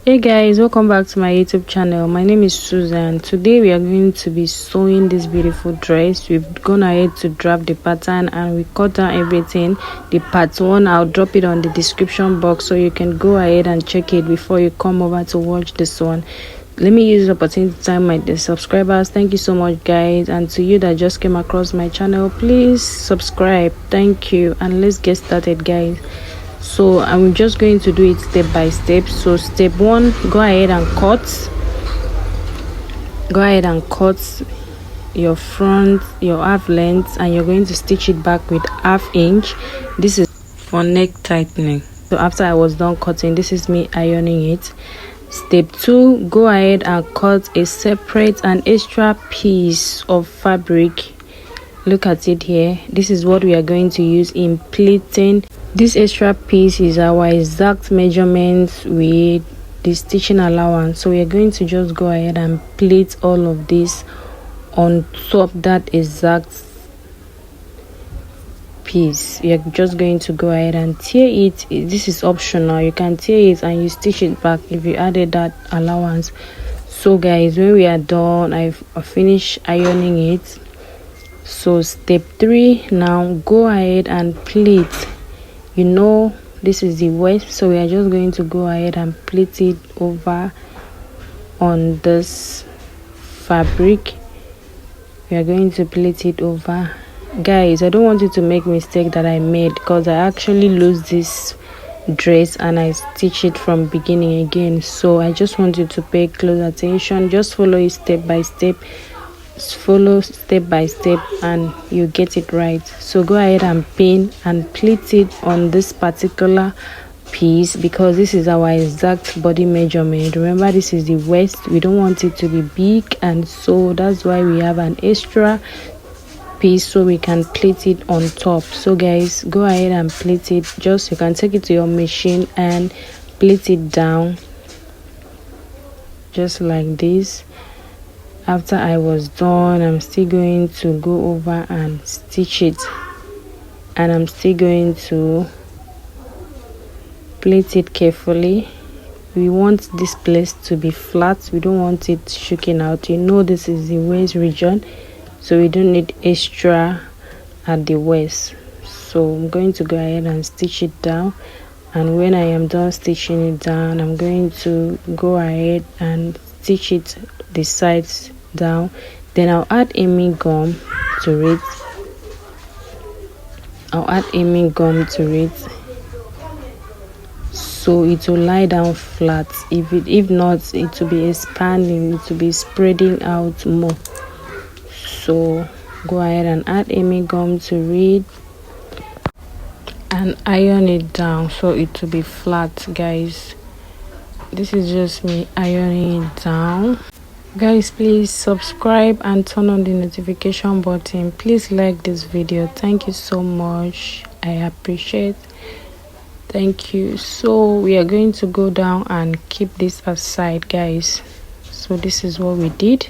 Hey guys, welcome back to my YouTube channel. My name is Susan. Today we are going to be sewing this beautiful dress. We've gone ahead to draft the pattern and we cut down everything. The part 1, I'll drop it on the description box so you can go ahead and check it before you come over to watch this one. Let me use the opportunity to thank my subscribers. Thank you so much guys, and to you that just came across my channel, please subscribe. Thank you, and let's get started guys. So I'm just going to do it step by step. So step 1, go ahead and cut your front, your half length, and you're going to stitch it back with 1/2 inch. This is for neck tightening. So after I was done cutting, this is me ironing it. Step 2, go ahead and cut a separate and extra piece of fabric. Look at it here. This is what we are going to use in pleating. This extra piece is our exact measurements with the stitching allowance. So we are going to just go ahead and pleat all of this on top that exact piece. We are just going to go ahead and tear it. This is optional. You can tear it and you stitch it back if you added that allowance. So guys, when we are done, I've finished ironing it. So step 3, now go ahead and pleat. You know this is the waist, so we are just going to go ahead and pleat it over on this fabric. We are going to pleat it over. Guys, I don't want you to make mistake that I made, because I actually lose this dress and I stitch it from beginning again. So I just want you to pay close attention. Just follow it step by step. Follow step by step and you get it right. So go ahead and pin and pleat it on this particular piece, because this is our exact body measurement. Remember, this is the waist. We don't want it to be big, and so that's why we have an extra piece so we can pleat it on top. So guys, go ahead and pleat it. Just you can take it to your machine and pleat it down just like this. After I was done, I'm still going to go over and stitch it, and I'm still going to plait it carefully. We want this place to be flat. We don't want it shaking out. You know this is the waist region, so we don't need extra at the waist. So I'm going to go ahead and stitch it down, and when I am done stitching it down, I'm going to go ahead and stitch it the sides down. Then I'll add hemming gum to it. So it will lie down flat. If not, it will be expanding, it will be spreading out more. So go ahead and add hemming gum to it and iron it down so it will be flat. Guys, this is just me ironing it down. Guys, please subscribe and turn on the notification button. Please like this video. Thank you so much. I appreciate. Thank you. So we are going to go down and keep this aside, guys. So this is what we did.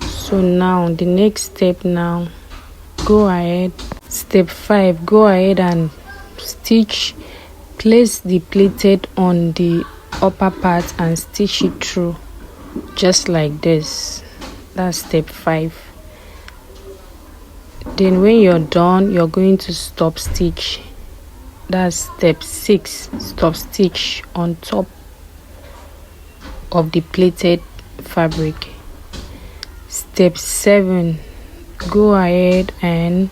So now the next step, now go ahead. Step 5, go ahead and stitch. Place the pleated on the upper part and stitch it through just like this. That's step 5. Then when you're done, you're going to stop stitch. That's step 6. Stop stitch on top of the pleated fabric. Step 7, go ahead and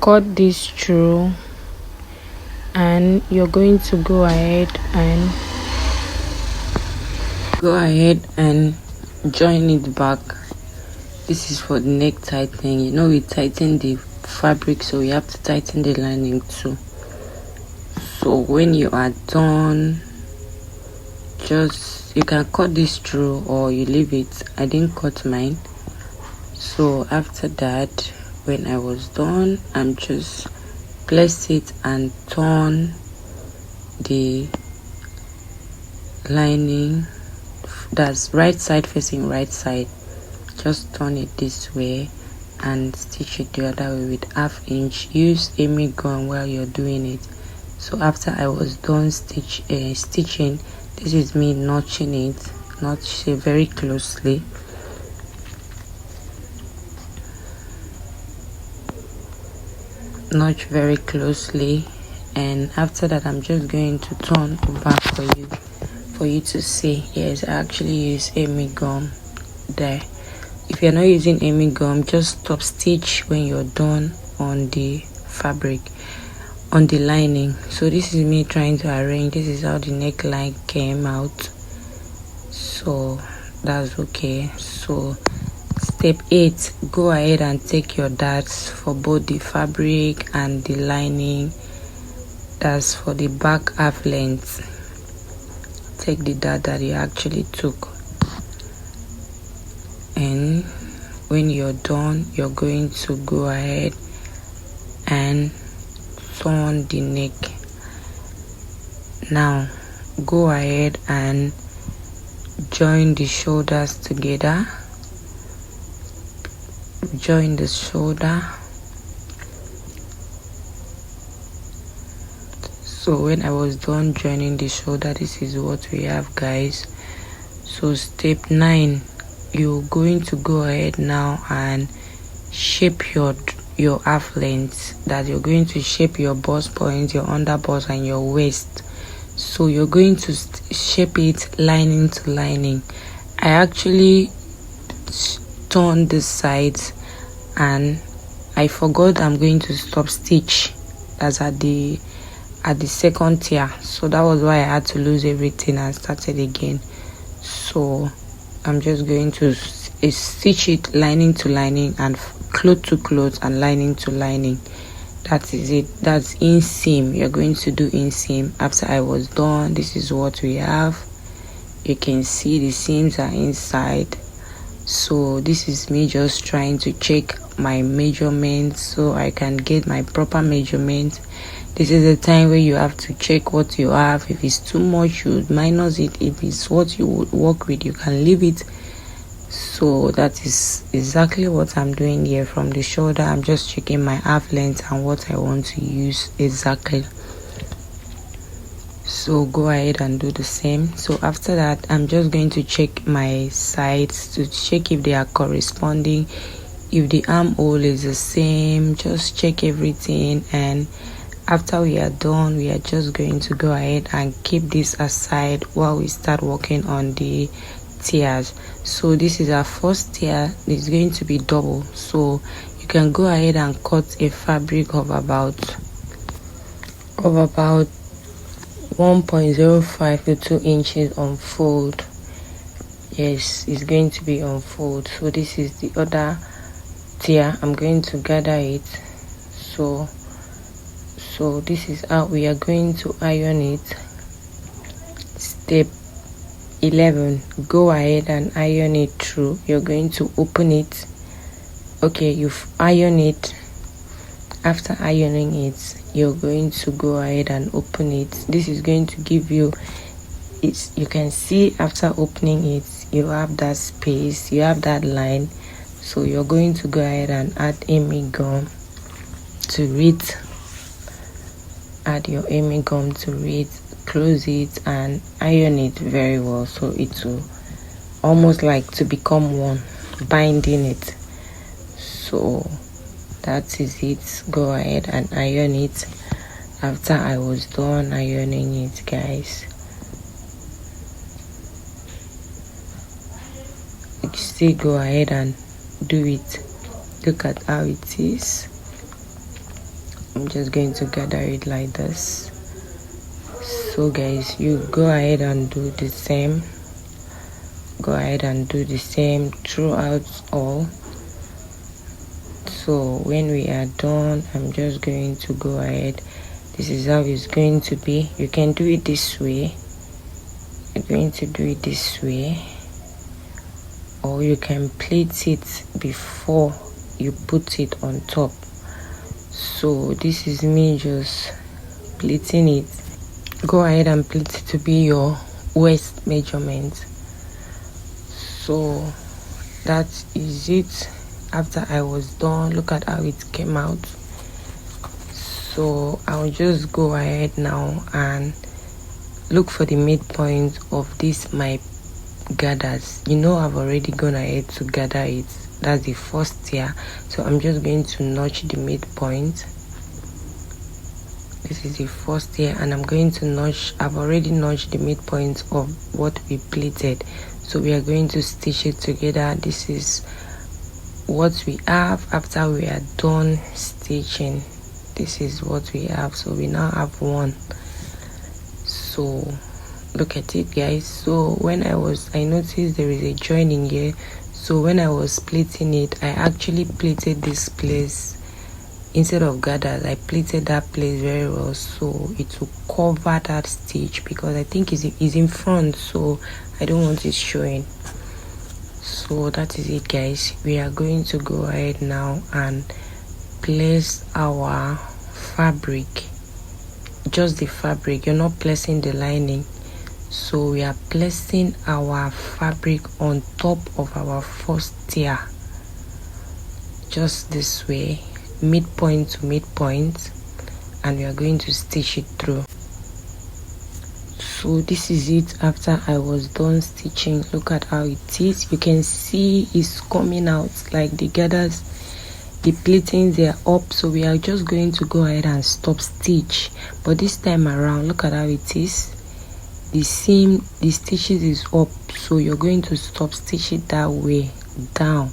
cut this through, and you're going to go ahead and join it back. This is for the neck tightening. You know, we tighten the fabric, so we have to tighten the lining too. So when you are done, just you can cut this through or you leave it. I didn't cut mine. So after that, when I was done, I'm just place it and turn the lining. That's right side facing right side. Just turn it this way and stitch it the other way with 1/2 inch. Use hemming gun while you're doing it. So after I was done stitching, this is me notching it, notch it very closely. Notch very closely, and after that I'm just going to turn over for you to see. Yes, I actually use Amy gum there. If you're not using Amy gum, just stop stitch when you're done on the fabric, on the lining. So this is me trying to arrange. This is how the neckline came out, so that's okay. So step 8, go ahead and take your darts for both the fabric and the lining. That's for the back half length. Take the dart that you actually took, and when you're done, you're going to go ahead and turn the neck. Now go ahead and join the shoulders together. Join the shoulder. So when I was done joining the shoulder, this is what we have, guys. So step 9, you're going to go ahead now and shape your half length. That you're going to shape your bust point, your under bust, and your waist. So you're going to shape it lining to lining. I actually turn the sides and I forgot I'm going to stop stitch. That's at the second tier, so that was why I had to lose everything and started again. So I'm just going to stitch it lining to lining and cloth to cloth and lining to lining. That is it. That's inseam. You're going to do inseam. After I was done, this is what we have. You can see the seams are inside. So this is me just trying to check my measurements so I can get my proper measurement. This is the time where you have to check what you have. If it's too much, you minus it. If it's what you would work with, you can leave it. So that is exactly what I'm doing here. From the shoulder, I'm just checking my half length and what I want to use exactly. So go ahead and do the same. So after that, I'm just going to check my sides to check if they are corresponding. If the armhole is the same, just check everything. And after we are done, we are just going to go ahead and keep this aside while we start working on the tiers. So this is our first tier. It's going to be double, so you can go ahead and cut a fabric of about 1.05 to 2 inches on fold. Yes, it's going to be on fold. So this is the other tier. I'm going to gather it. So this is how we are going to iron it. Step 11, go ahead and iron it through. You're going to open it. Okay, you've ironed it. After ironing it, you're going to go ahead and open it. This is going to give you, you can see after opening it, you have that space, you have that line. So you're going to go ahead and add Amy gum to it. Add your Amy gum to it, close it and iron it very well, so it will almost like to become one, binding it. So that is it. Go ahead and iron it. After I was done ironing it, guys, you still go ahead and do it. Look at how it is. I'm just going to gather it like this. So guys, you go ahead and do the same. Go ahead and do the same throughout all. So when we are done, I'm just going to go ahead. This is how it's going to be. You can do it this way. You're going to do it this way, or you can plait it before you put it on top. So this is me just pleating it. Go ahead and pleat it to be your waist measurement. So that is it. After I was done, look at how it came out. So I'll just go ahead now and look for the midpoint of this my gathers. You know, I've already gone ahead to gather it. That's the first tier. So I'm just going to notch the midpoint. This is the first tier, and I'm going to notch. I've already notched the midpoint of what we pleated. So we are going to stitch it together. This is what we have after we are done stitching. This is what we have. So we now have one. So look at it, guys. So when I noticed there is a joining here. So when I was pleating it, I actually pleated this place instead of gathered. I pleated that place very well, so it will cover that stitch, because I think it's in front, so I don't want it showing. So that is it, guys. We are going to go ahead now and place our fabric, just the fabric. You're not placing the lining. So we are placing our fabric on top of our first tier, just this way, midpoint to midpoint, and we are going to stitch it through. So this is it after I was done stitching. Look at how it is. You can see it's coming out, like the gathers, the pleatings, they are up. So we are just going to go ahead and stop stitch, but this time around, look at how it is. The seam, the stitches is up, so you're going to stop stitch it that way down.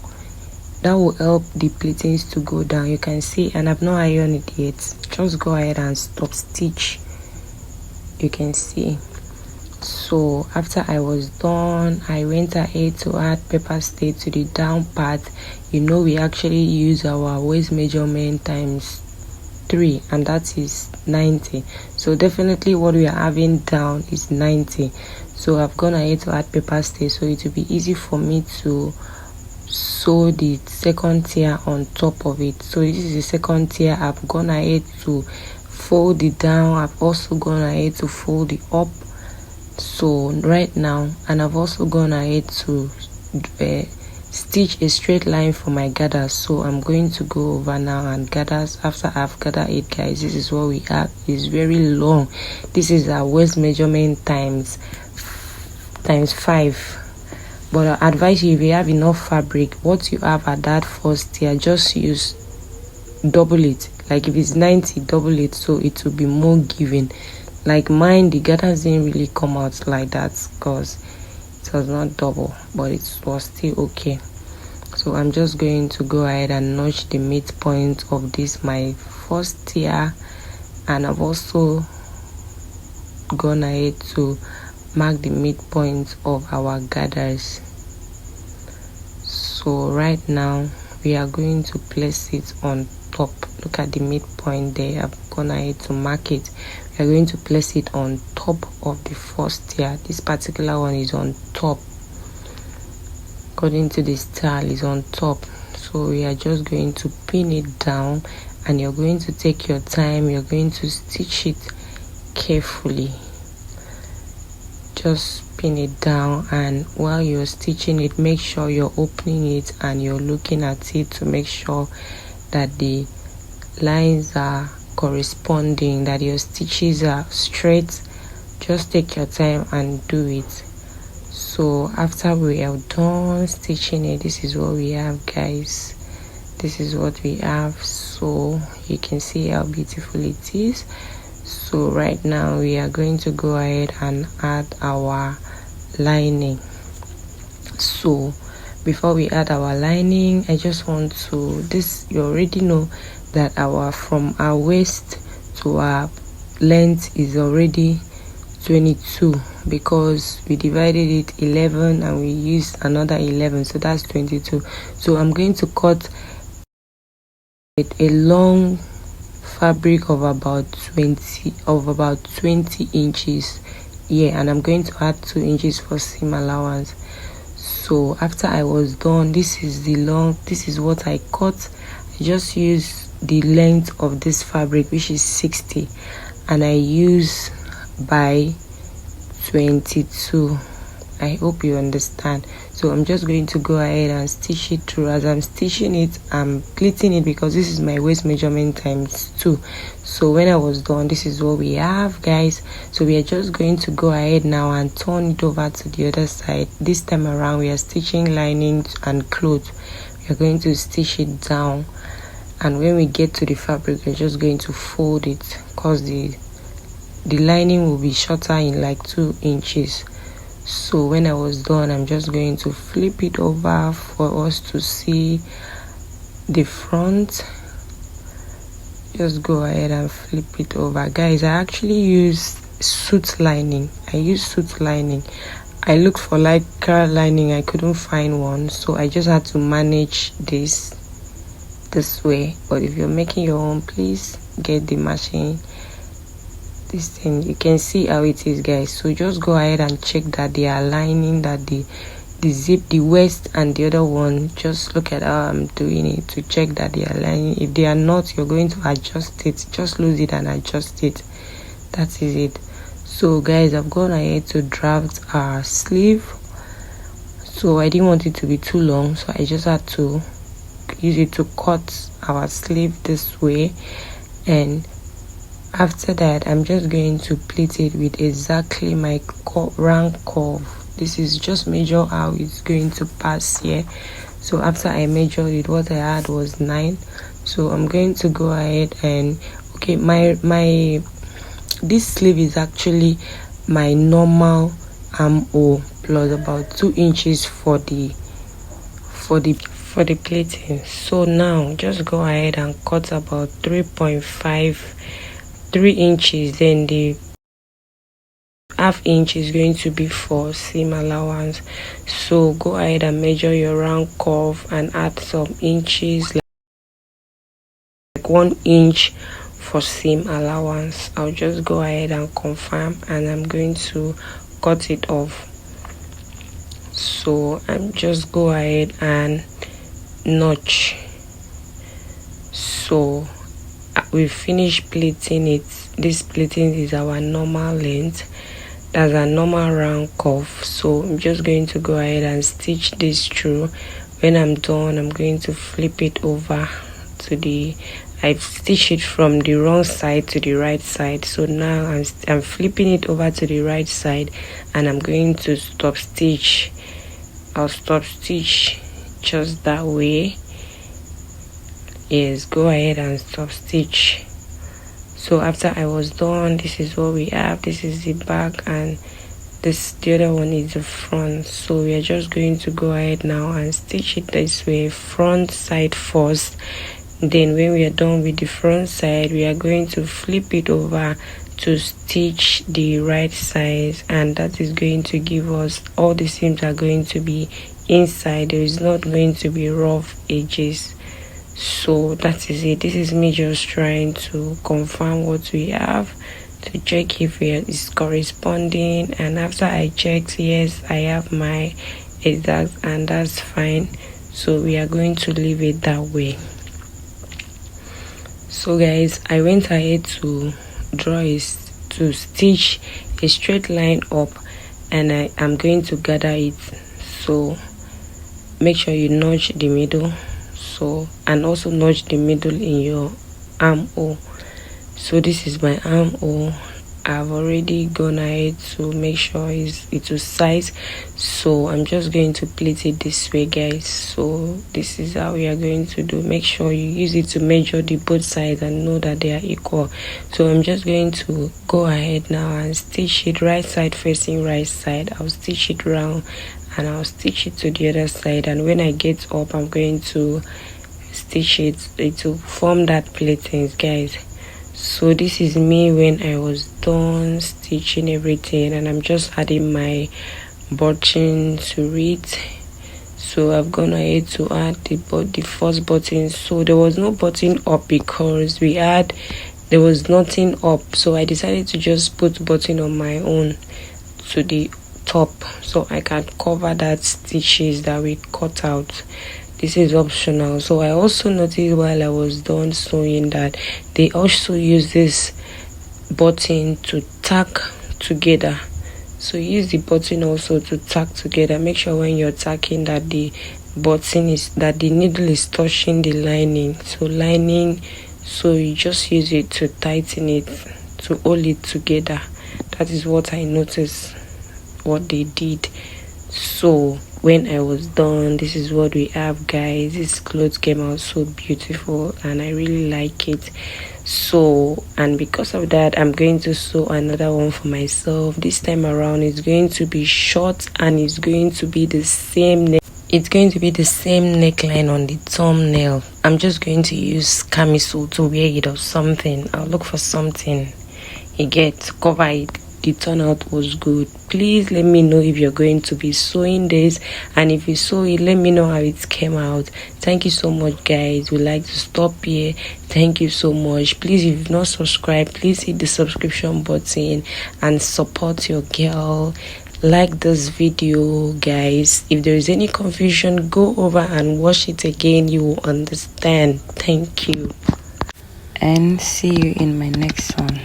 That will help the pleatings to go down. You can see, and I've not ironed it yet. Just go ahead and stop stitch. You can see. So after I was done, I went ahead to add paper stay to the down part. You know, we actually use our waist measurement times 3, and that is 90. So definitely what we are having down is 90. So I've gone ahead to add paper stay, so it will be easy for me to sew the second tier on top of it. So this is the second tier. I've gone ahead to fold it down. I've also gone ahead to fold it up. So right now, and I've also gone ahead to stitch a straight line for my gathers. So I'm going to go over now and gathers. After I've gathered it, guys, this is what we have. It's very long. This is our waist measurement times 5. But I advise you, if you have enough fabric, what you have at that first tier, just use double it. Like if it's 90, double it, so it will be more giving. Like mine, the gathers didn't really come out like that because it was not double, but it was still okay. So I'm just going to go ahead and notch the midpoint of this my first tier, and I've also gone ahead to mark the midpoint of our gathers. So right now we are going to place it on top. Look at the midpoint there. I've gone ahead to mark it. We are going to place it on top of the first tier. This particular one is on top, according to the style, is on top. So we are just going to pin it down, and you're going to take your time. You're going to stitch it carefully. Just pin it down, and while you're stitching it, make sure you're opening it and you're looking at it to make sure that the lines are corresponding, that your stitches are straight. Just take your time and do it. So after we are done stitching it, this is what we have, guys. This is what we have. So you can see how beautiful it is. So right now we are going to go ahead and add our lining. So before we add our lining, I just want to, this, you already know that from our waist to our length is already 22, because we divided it 11 and we used another 11, so that's 22. So I'm going to cut with a long fabric of about 20 inches here, and I'm going to add 2 inches for seam allowance. So after I was done, this is what I cut. I just used the length of this fabric, which is 60, and I use by 22. I hope you understand. So I'm just going to go ahead and stitch it through. As I'm stitching it, I'm pleating it because this is my waist measurement times 2. So when I was done, this is what we have, guys. So we are just going to go ahead now and turn it over to the other side. This time around, we are stitching linings and clothes. We are going to stitch it down, and when we get to the fabric, we're just going to fold it because the lining will be shorter in like 2 inches. So when I was done, I'm just going to flip it over for us to see the front. Just go ahead and flip it over, guys. I actually use suit lining. I looked for like car lining, I couldn't find one, so I just had to manage this way. But if you're making your own, please get the matching this thing. You can see how it is, guys. So just go ahead and check that they are aligning, that the zip, the waist and the other one, just look at how I'm doing it to check that they are aligning. If they are not, you're going to adjust it. Just lose it and adjust it. That is it. So guys, I've gone ahead to draft our sleeve. So I didn't want it to be too long, so I just had to use it to cut our sleeve this way. And after that, I'm just going to pleat it with exactly my round curve. This is just measure how it's going to pass here. So after I measured it, what I had was 9. So I'm going to go ahead and okay, this sleeve is actually my normal armhole plus about 2 inches for the pleating. So now just go ahead and cut about 3 inches, then the ½ inch is going to be for seam allowance. So go ahead and measure your round curve and add some inches, like 1 inch for seam allowance. I'll just go ahead and confirm, and I'm going to cut it off. So I'm just go ahead and notch. So we finished pleating it. This pleating is our normal length, that's a normal round curve. So I'm just going to go ahead and stitch this through. When I'm done, I'm going to flip it over to I've stitched it from the wrong side to the right side. So now I'm flipping it over to the right side, and I'm going to stop stitch. I'll stop stitch just that way. Yes, go ahead and stop stitch. So after I was done, this is what we have. This is the back, and the other one is the front. So we are just going to go ahead now and stitch it this way, front side first. Then when we are done with the front side, we are going to flip it over to stitch the right side, and that is going to give us, all the seams are going to be inside. There is not going to be rough edges. So that is it. This is me just trying to confirm what we have, to check if it is corresponding. And after I checked, yes, I have my exact, and that's fine. So we are going to leave it that way. So guys, I went ahead to to stitch a straight line up, and I am going to gather it. So make sure you notch the middle, so, and also notch the middle in your armhole. So this is my armhole. I've already gone ahead to make sure it was size. So I'm just going to pleat it this way, guys. So this is how we are going to do. Make sure you use it to measure the both sides and know that they are equal. So I'm just going to go ahead now and stitch it right side facing right side. I'll stitch it round, and I'll stitch it to the other side, and when I get up, I'm going to stitch it to form that pleating, guys. So this is me when I was done stitching everything, and I'm just adding my button to it. So I've gone ahead to add the first button. So there was no button up because there was nothing up, so I decided to just put button on my own to the top, so I can cover that stitches that we cut out. This is optional. So I also noticed while I was done sewing that they also use this button to tack together. So use the button also to tack together. Make sure when you're tacking that the needle is touching the lining. So you just use it to tighten it, to hold it together. That is what I noticed what they did. So when I was done, this is what we have, guys. This clothes came out so beautiful and I really like it. So, and because of that, I'm going to sew another one for myself. This time around it's going to be short and it's going to be the same neckline on the thumbnail. I'm just going to use camisole to wear it or something. I'll look for something to cover it. The turnout was good. Please let me know if you're going to be sewing this, and if you sew it, let me know how it came out. Thank you so much, guys. We like to stop here. Thank you so much. Please, if you've not subscribed, please hit the subscription button and support your girl. Like this video, guys. If there is any confusion, go over and watch it again. You will understand. Thank you, and see you in my next one.